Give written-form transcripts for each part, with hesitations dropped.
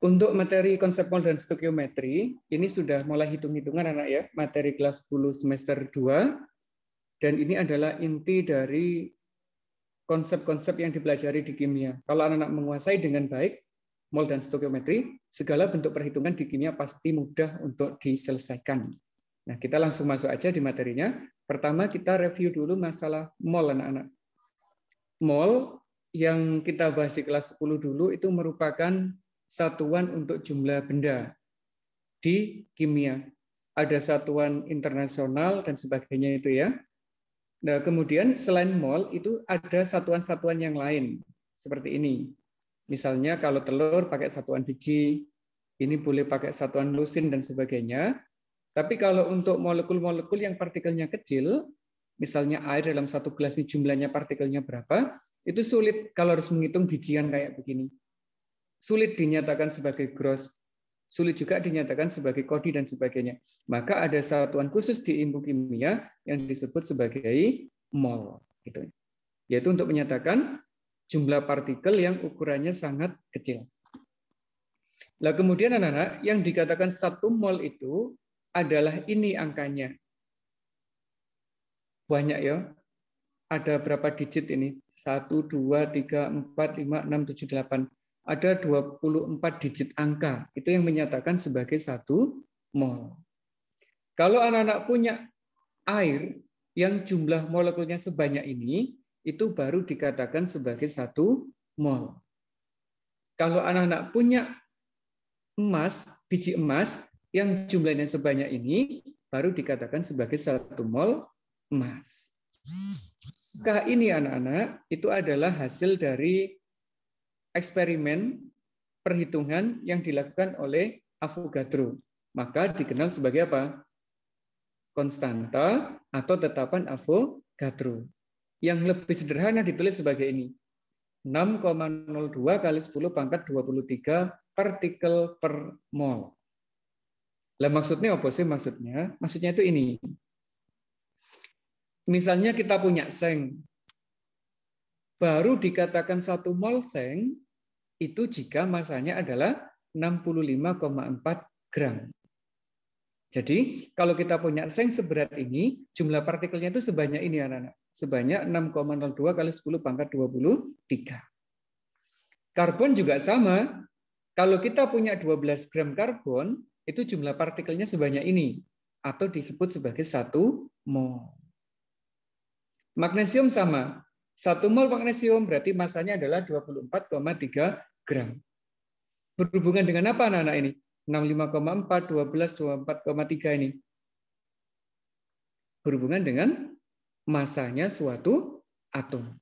Untuk materi konsep mol dan stoikiometri, ini sudah mulai hitung-hitungan anak ya, materi kelas 10 semester 2, dan ini adalah inti dari konsep-konsep yang dipelajari di kimia. Kalau anak-anak menguasai dengan baik mol dan stoikiometri, segala bentuk perhitungan di kimia pasti mudah untuk diselesaikan. Nah, kita langsung masuk aja di materinya. Pertama kita review dulu masalah mol anak-anak. Mol yang kita bahas di kelas 10 dulu itu merupakan satuan untuk jumlah benda di kimia. Ada satuan internasional dan sebagainya itu ya. Nah, kemudian selain mol itu ada satuan-satuan yang lain seperti ini. Misalnya kalau telur pakai satuan biji, ini boleh pakai satuan lusin dan sebagainya. Tapi kalau untuk molekul-molekul yang partikelnya kecil, misalnya air dalam satu gelas ini jumlahnya partikelnya berapa, itu sulit kalau harus menghitung bijian kayak begini. Sulit dinyatakan sebagai gross, sulit juga dinyatakan sebagai kodi dan sebagainya. Maka ada satuan khusus di ilmu kimia yang disebut sebagai mol, gitu. Yaitu untuk menyatakan jumlah partikel yang ukurannya sangat kecil. Nah, kemudian anak-anak yang dikatakan 1 mol itu adalah ini angkanya. Banyak ya. Ada berapa digit ini? 1, 2, 3, 4, 5, 6, 7, 8. Ada 24 digit angka. Itu yang menyatakan sebagai 1 mol. Kalau anak-anak punya air yang jumlah molekulnya sebanyak ini, itu baru dikatakan sebagai 1 mol. Kalau anak-anak punya emas, biji emas, yang jumlahnya sebanyak ini, baru dikatakan sebagai 1 mol emas. Maka ini anak-anak, itu adalah hasil dari eksperimen perhitungan yang dilakukan oleh Avogadro. Maka dikenal sebagai apa? Konstanta atau tetapan Avogadro. Yang lebih sederhana ditulis sebagai ini. 6,02 kali 10 pangkat 23 partikel per mol. Lah maksudnya apa sih maksudnya? Maksudnya itu ini. Misalnya kita punya seng. Baru dikatakan 1 mol seng itu jika masanya adalah 65,4 gram. Jadi kalau kita punya seng seberat ini, jumlah partikelnya itu sebanyak ini anak-anak. Sebanyak 6,02 kali 10 pangkat 23. Karbon juga sama. Kalau kita punya 12 gram karbon, itu jumlah partikelnya sebanyak ini. Atau disebut sebagai 1 mol. Magnesium sama. 1 mol magnesium berarti masanya adalah 24,3 gram. Berhubungan dengan apa anak-anak ini? 65,4, 12, 24,3 ini. Berhubungan dengan masanya suatu atom.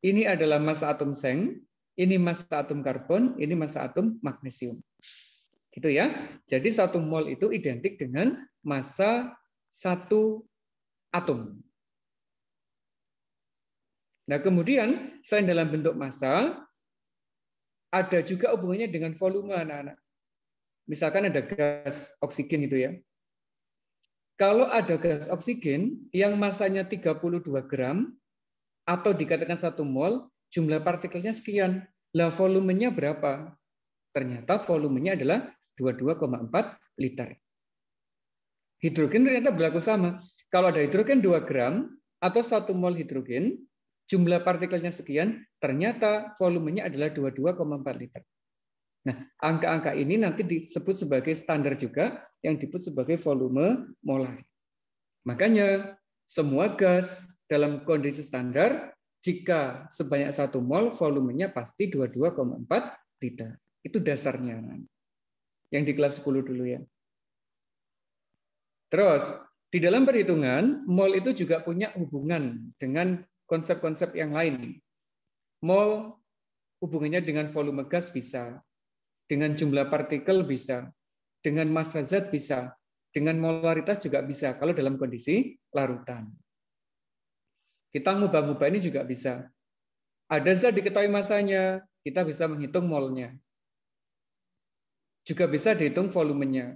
Ini adalah massa atom seng, ini massa atom karbon, ini massa atom magnesium. Gitu ya. Jadi 1 mol itu identik dengan massa satu atom. Nah, kemudian selain dalam bentuk massa, ada juga hubungannya dengan volume anak-anak. Misalkan ada gas oksigen itu ya. Kalau ada gas oksigen yang massanya 32 gram atau dikatakan 1 mol, jumlah partikelnya sekian. Lah volumenya berapa? Ternyata volumenya adalah 22,4 liter. Hidrogen ternyata berlaku sama. Kalau ada hidrogen 2 gram atau 1 mol hidrogen, jumlah partikelnya sekian, ternyata volumenya adalah 22,4 liter. Nah, angka-angka ini nanti disebut sebagai standar juga, yang disebut sebagai volume molar. Makanya, semua gas dalam kondisi standar, jika sebanyak 1 mol, volumenya pasti 22,4 liter. Itu dasarnya. Yang di kelas 10 dulu ya. Terus, di dalam perhitungan, mol itu juga punya hubungan dengan konsep-konsep yang lain. Mol hubungannya dengan volume gas bisa, dengan jumlah partikel bisa, dengan massa zat bisa, dengan molaritas juga bisa kalau dalam kondisi larutan. Kita ngubah-ngubah ini juga bisa. Ada zat diketahui massanya, kita bisa menghitung molnya. Juga bisa dihitung volumenya.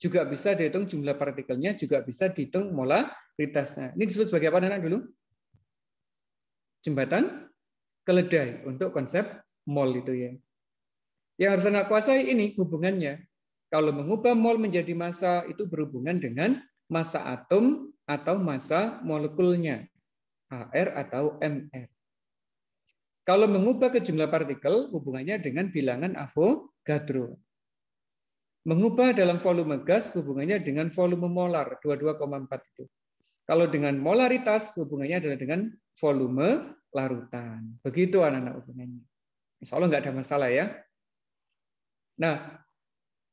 Juga bisa dihitung jumlah partikelnya, juga bisa dihitung molaritasnya. Ini disebut sebagai apa anak dulu? Jembatan keledai untuk konsep mol itu ya. Yang harus Anda kuasai ini hubungannya. Kalau mengubah mol menjadi massa itu berhubungan dengan massa atom atau massa molekulnya, AR atau MR. Kalau mengubah ke jumlah partikel, hubungannya dengan bilangan Avogadro. Mengubah dalam volume gas, hubungannya dengan volume molar, 22,4 itu. Kalau dengan molaritas, hubungannya adalah dengan volume larutan. Begitu anak-anak hubungannya. Insya Allah nggak ada masalah ya. Nah,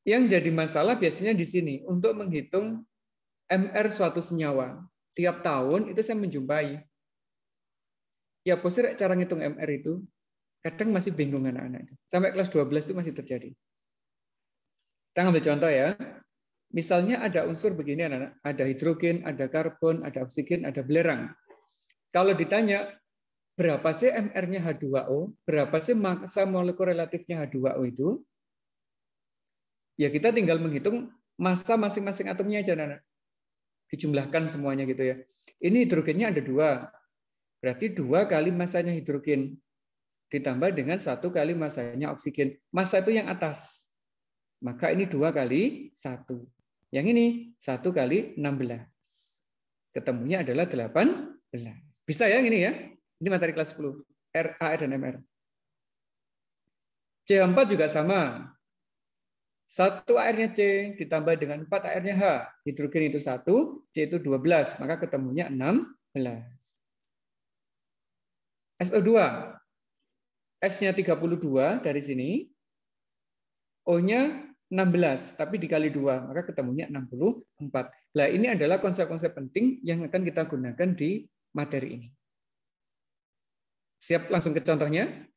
yang jadi masalah biasanya di sini untuk menghitung MR suatu senyawa. Tiap tahun itu saya menjumpai. Ya, posir cara ngitung MR itu kadang masih bingung anak-anak. Sampai kelas 12 itu masih terjadi. Kita ambil contoh ya. Misalnya ada unsur begini anak-anak. Ada hidrogen, ada karbon, ada oksigen, ada belerang. Kalau ditanya berapa sih MR-nya H2O, berapa sih massa molekul relatifnya H2O itu, ya kita tinggal menghitung massa masing-masing atomnya aja, anak-anak. Dijumlahkan semuanya gitu ya. Ini hidrogennya ada 2. Berarti 2 kali massanya hidrogen. Ditambah dengan 1 kali massanya oksigen. Massa itu yang atas. Maka ini 2 kali 1. Yang ini 1 kali 16. Ketemunya adalah 18. Bisa ya ini ya? Ini materi kelas 10. AR dan MR. C4 juga sama. 1 AR-nya C ditambah dengan 4 AR-nya H. Hidrogen itu 1, C itu 12. Maka ketemunya 16. SO2. S-nya 32 dari sini. O-nya 16, tapi dikali 2. Maka ketemunya 64. Nah, ini adalah konsep-konsep penting yang akan kita gunakan di materi ini. Siap langsung ke contohnya?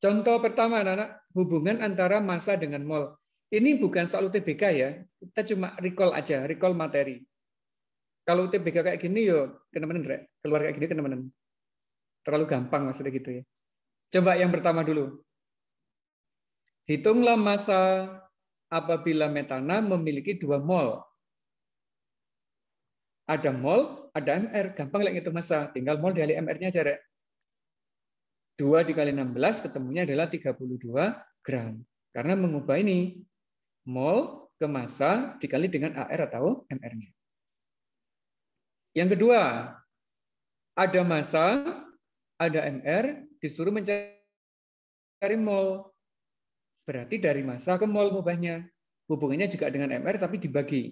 Contoh pertama, anak-anak, hubungan antara massa dengan mol. Ini bukan soal UTBK ya, kita cuma recall aja, recall materi. Kalau UTBK kayak gini, yo kena-menen, keluar kayak gini kena-menen. Terlalu gampang maksudnya gitu ya. Coba yang pertama dulu. Hitunglah massa apabila metana memiliki 2 mol. Ada mol, ada MR. Gampang lah ngitung massa. Tinggal mol dikali MR-nya aja, Rek. 2 dikali 16 ketemunya adalah 32 gram. Karena mengubah ini mol ke massa dikali dengan AR atau MR-nya. Yang kedua, ada massa, ada MR, disuruh mencari mol. Berarti dari massa ke mol mengubahnya. Hubungannya juga dengan MR tapi dibagi.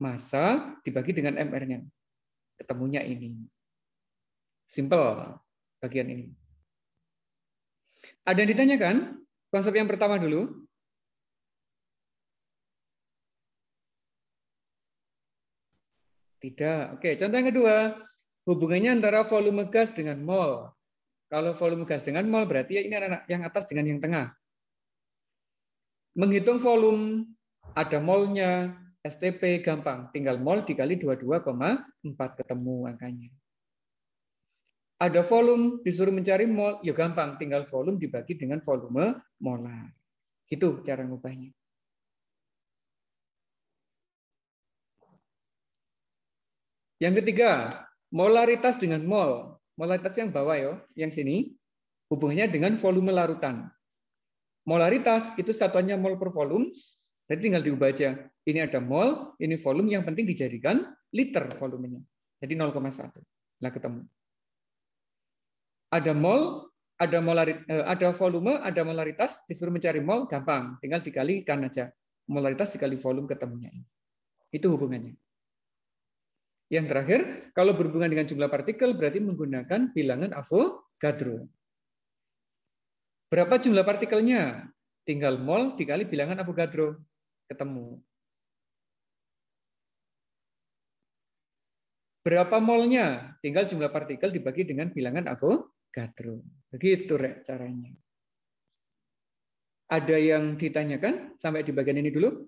Massa dibagi dengan MR-nya. Ketemunya ini. Simple bagian ini. Ada yang ditanyakan? Konsep yang pertama dulu. Tidak. Oke, contoh yang kedua. Hubungannya antara volume gas dengan mol. Kalau volume gas dengan mol berarti ini anak-anak yang atas dengan yang tengah. Menghitung volume, ada molnya, STP gampang. Tinggal mol dikali 22,4 ketemu angkanya. Ada volume, disuruh mencari mol, ya gampang. Tinggal volume dibagi dengan volume molar. Gitu cara ngubahnya. Yang ketiga, molaritas dengan mol. Molaritas yang bawah ya, yang sini. Hubungannya dengan volume larutan. Molaritas itu satuannya mol per volume. Jadi tinggal diubah aja. Ini ada mol, ini volume, yang penting dijadikan liter volumenya. Jadi 0,1. Lah ketemu. Ada mol, ada volume, ada molaritas, disuruh mencari mol, gampang. Tinggal dikalikan aja. Molaritas dikali volume ketemunya. Itu hubungannya. Yang terakhir, kalau berhubungan dengan jumlah partikel, berarti menggunakan bilangan Avogadro. Berapa jumlah partikelnya? Tinggal mol dikali bilangan Avogadro. Ketemu. Berapa molnya? Tinggal jumlah partikel dibagi dengan bilangan Avogadro. Begitu Rek, caranya. Ada yang ditanyakan sampai di bagian ini dulu?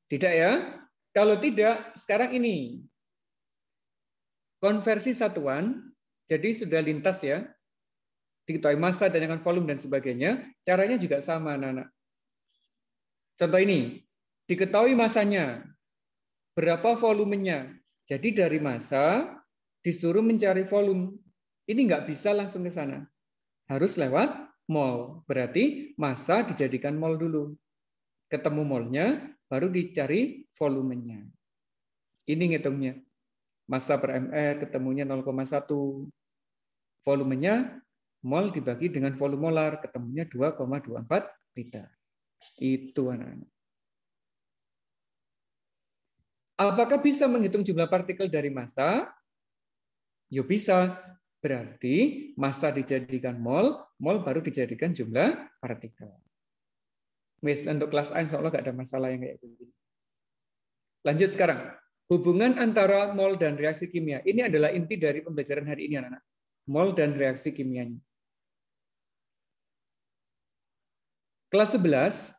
Tidak ya? Kalau tidak, sekarang ini. Konversi satuan, jadi sudah lintas ya. Diketahui massa dan dengan volume dan sebagainya. Caranya juga sama, anak-anak. Contoh ini. Diketahui massanya. Berapa volumenya? Jadi dari massa disuruh mencari volume. Ini nggak bisa langsung ke sana. Harus lewat mol. Berarti massa dijadikan mol dulu. Ketemu molnya, baru dicari volumenya. Ini ngitungnya. Massa per mR ketemunya 0,1. Volumenya mol dibagi dengan volume molar, ketemunya 2,24 liter. Itu anak-anak. Apakah bisa menghitung jumlah partikel dari massa? Ya bisa. Berarti massa dijadikan mol, mol baru dijadikan jumlah partikel. Untuk kelas A insya Allah nggak ada masalah yang kayak begini. Lanjut sekarang. Hubungan antara mol dan reaksi kimia. Ini adalah inti dari pembelajaran hari ini, anak-anak. Mol dan reaksi kimianya. Kelas 11,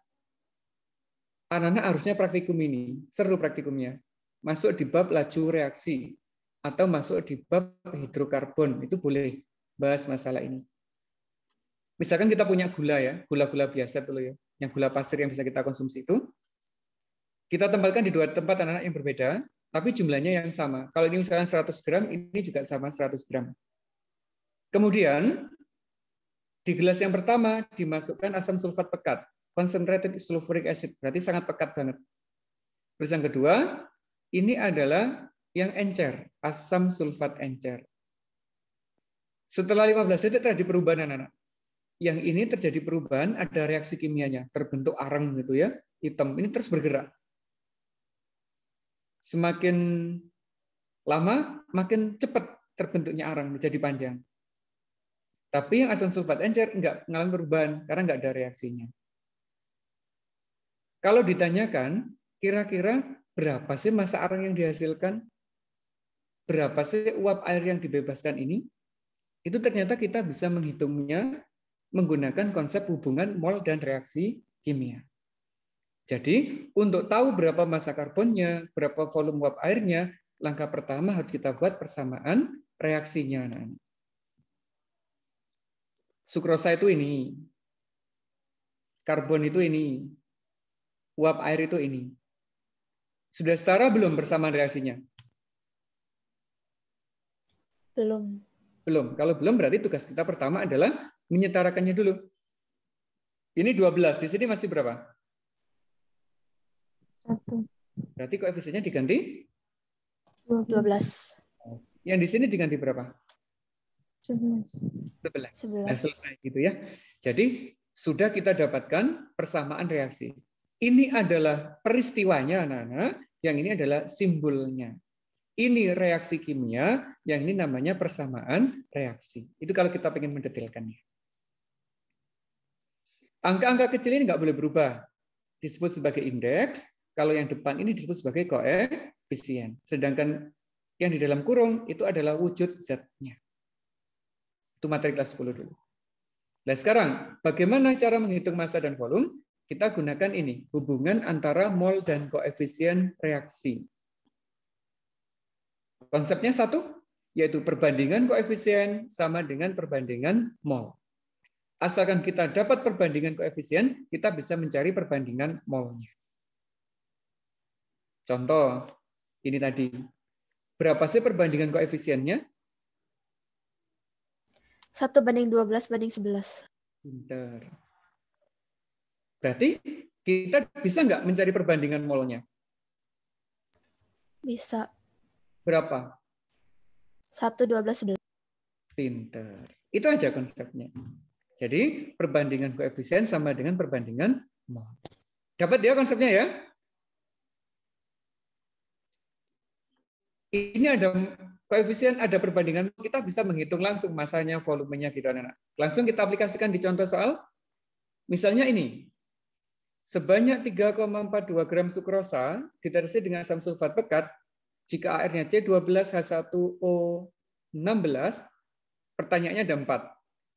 anak-anak harusnya praktikum ini. Seru praktikumnya. Masuk di bab laju reaksi. Atau masuk di bab hidrokarbon. Itu boleh bahas masalah ini. Misalkan kita punya gula ya. Gula-gula biasa dulu ya. Yang gula pasir yang bisa kita konsumsi itu. Kita tempatkan di dua tempat anak-anak yang berbeda. Tapi jumlahnya yang sama. Kalau ini misalkan 100 gram, ini juga sama 100 gram. Kemudian, di gelas yang pertama dimasukkan asam sulfat pekat, concentrated sulfuric acid, berarti sangat pekat banget. Terus yang kedua, ini adalah yang encer, asam sulfat encer. Setelah 15 detik terjadi perubahan anak-anak. Yang ini terjadi perubahan, ada reaksi kimianya, terbentuk arang gitu ya, hitam. Ini terus bergerak. Semakin lama, makin cepat terbentuknya arang, menjadi panjang. Tapi yang asam sulfat encer enggak mengalami perubahan karena enggak ada reaksinya. Kalau ditanyakan, kira-kira berapa sih massa arang yang dihasilkan? Berapa sih uap air yang dibebaskan ini? Itu ternyata kita bisa menghitungnya menggunakan konsep hubungan mol dan reaksi kimia. Jadi, untuk tahu berapa massa karbonnya, berapa volume uap airnya, langkah pertama harus kita buat persamaan reaksinya. Sukrosa itu ini, karbon itu ini, uap air itu ini. Sudah setara belum persamaan reaksinya? Belum. Belum. Kalau belum berarti tugas kita pertama adalah menyetarakannya dulu. Ini 12, di sini masih berapa? 1. Berarti koefisiennya diganti? 12. Yang di sini diganti berapa? 11. 11. Nah, selesai gitu ya. Jadi sudah kita dapatkan persamaan reaksi. Ini adalah peristiwanya, anak-anak. Yang ini adalah simbolnya. Ini reaksi kimia, yang ini namanya persamaan reaksi. Itu kalau kita ingin mendetailkannya. Angka-angka kecil ini nggak boleh berubah. Disebut sebagai indeks. Kalau yang depan ini disebut sebagai koefisien. Sedangkan yang di dalam kurung itu adalah wujud zat-nya. Itu materi kelas 10 dulu. Nah sekarang, bagaimana cara menghitung massa dan volume? Kita gunakan ini, hubungan antara mol dan koefisien reaksi. Konsepnya satu, yaitu perbandingan koefisien sama dengan perbandingan mol. Asalkan kita dapat perbandingan koefisien, kita bisa mencari perbandingan molnya. Contoh, ini tadi. Berapa sih perbandingan koefisiennya? 1:12:11. Pintar. Berarti kita bisa nggak mencari perbandingan molnya? Bisa. Berapa? 1:12:11. Pintar. Itu aja konsepnya. Jadi perbandingan koefisien sama dengan perbandingan mol. Dapat ya konsepnya ya? Ini ada koefisien, ada perbandingan. Kita bisa menghitung langsung massanya, volumenya gitu anak-anak. Langsung kita aplikasikan di contoh soal. Misalnya ini. Sebanyak 3,42 gram sukrosa ditetes dengan asam sulfat pekat, jika AR-nya C12H1O16, pertanyaannya ada 4.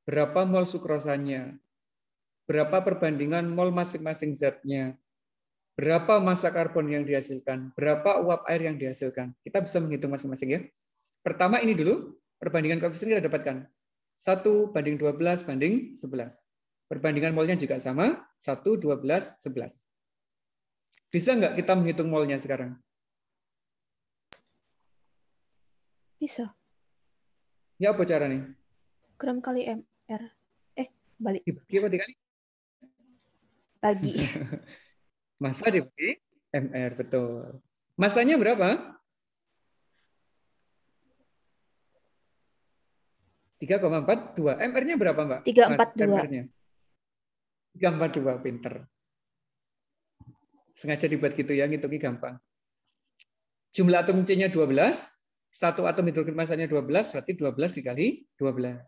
Berapa mol sukrosanya? Berapa perbandingan mol masing-masing zatnya? Berapa massa karbon yang dihasilkan? Berapa uap air yang dihasilkan? Kita bisa menghitung masing-masing ya. Pertama ini dulu, perbandingan koefisien kita dapatkan. 1:12:11. Perbandingan molnya juga sama, 1:12:11. Bisa nggak kita menghitung molnya sekarang? Bisa. Ya apa caranya? Gram kali MR. Balik. Dibagi apa dikali? Bagi. Massa dibagi MR, betul. Masanya berapa? 3,42. MR-nya berapa, Mbak? 342. MR-nya. 342, pinter. Sengaja dibuat gitu ya, ngitungnya gampang. Jumlah atom C-nya 12, satu atom hidrogen masanya 12, berarti 12 dikali 12.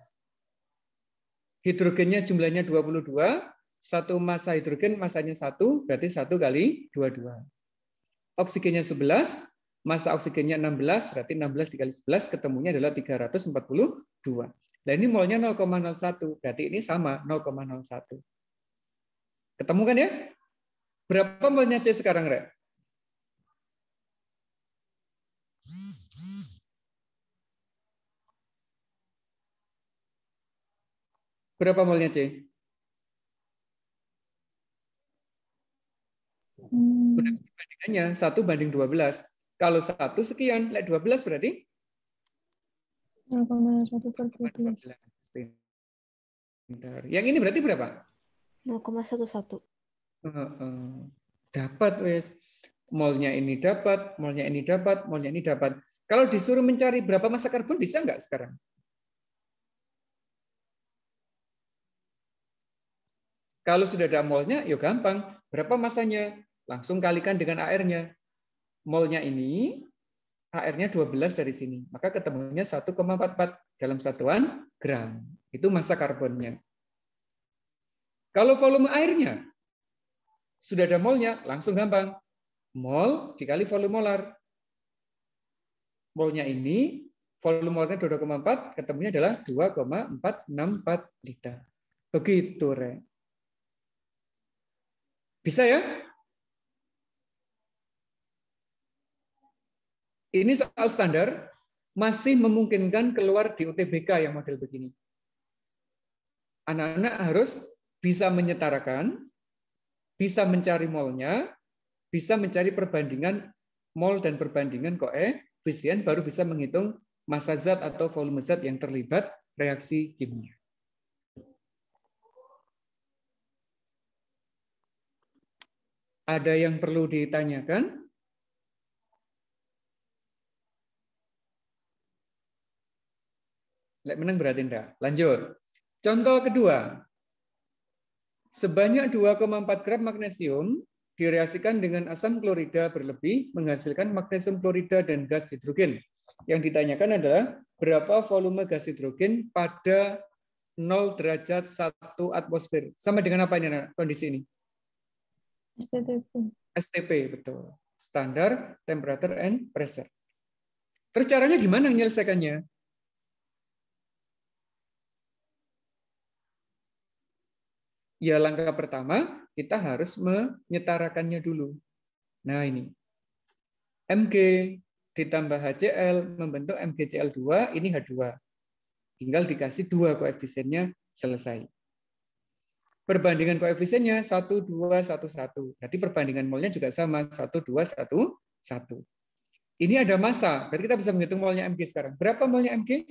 Hidrogennya jumlahnya 22, satu massa hidrogen masanya 1, berarti 1 kali 22. Oksigennya 11, massa oksigennya 16, berarti 16 dikali 11, ketemunya adalah 342. Nah ini molnya 0,01, berarti ini sama 0,01. Ketemu kan ya? Berapa molnya C sekarang, Rek? Berapa molnya C? Perbandingannya 1:12. Kalau 1 sekian, 12 berarti 0,1/12. Yang ini berarti berapa? 0,11. Dapat wes. Molnya ini dapat, molnya ini dapat, molnya ini dapat. Kalau disuruh mencari berapa massa karbon bisa nggak sekarang? Kalau sudah ada molnya, ya gampang. Berapa massanya? Langsung kalikan dengan AR-nya. Molnya ini, AR-nya 12 dari sini. Maka ketemunya 1,44 dalam satuan gram. Itu massa karbonnya. Kalau volume airnya, sudah ada molnya, langsung gampang. Mol dikali volume molar. Molnya ini, volume molarnya 2,4, ketemunya adalah 2,464 liter. Begitu, Re. Bisa ya? Ini soal standar, masih memungkinkan keluar di UTBK yang model begini. Anak-anak harus bisa menyetarakan, bisa mencari molnya, bisa mencari perbandingan mol dan perbandingan koefisien, baru bisa menghitung massa zat atau volume zat yang terlibat reaksi kimia. Ada yang perlu ditanyakan? Lek menang berarti enggak. Lanjut. Contoh kedua. Sebanyak 2,4 gram magnesium direaksikan dengan asam klorida berlebih menghasilkan magnesium klorida dan gas hidrogen. Yang ditanyakan adalah berapa volume gas hidrogen pada 0 derajat 1 atmosfer. Sama dengan apa ini kondisi ini? STP. STP, betul. Standar Temperature and Pressure. Terus caranya gimana menyelesaikannya? Ya, langkah pertama kita harus menyetarakannya dulu. Nah, ini. Mg ditambah HCl membentuk MgCl2, ini H2. Tinggal dikasih 2 koefisiennya, selesai. Perbandingan koefisiennya 1, 2, 1, 1. Berarti perbandingan molnya juga sama, 1, 2, 1, 1. Ini ada massa, berarti kita bisa menghitung molnya Mg sekarang. Berapa molnya Mg?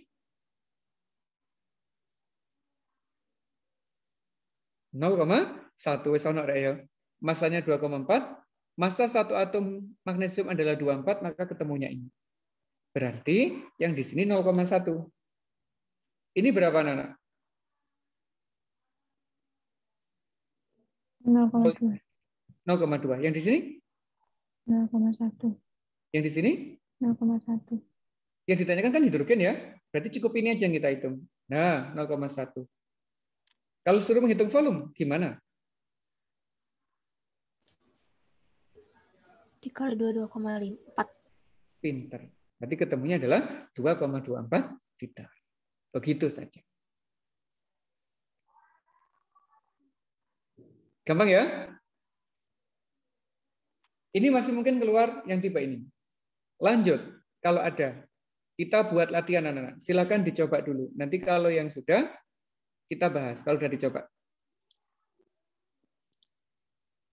0,1. Wes ono rek ya. Masanya 2,4. Massa satu atom magnesium adalah 24, maka ketemunya ini. Berarti yang di sini 0,1. Ini berapa, Nana? 0,2. 0,2. Yang di sini? 0,1. Yang di sini? 0,1. Yang ditanyakan kan hidrogen ya. Berarti cukup ini aja yang kita hitung. Nah, 0,1. Kalau suruh menghitung volume, gimana? Dikali 22,4. Pinter. Berarti ketemunya adalah 2,24 liter. Begitu saja. Gampang ya? Ini masih mungkin keluar yang tipe ini. Lanjut. Kalau ada, kita buat latihan anak-anak. Silakan dicoba dulu. Nanti kalau yang sudah, kita bahas. Kalau sudah dicoba.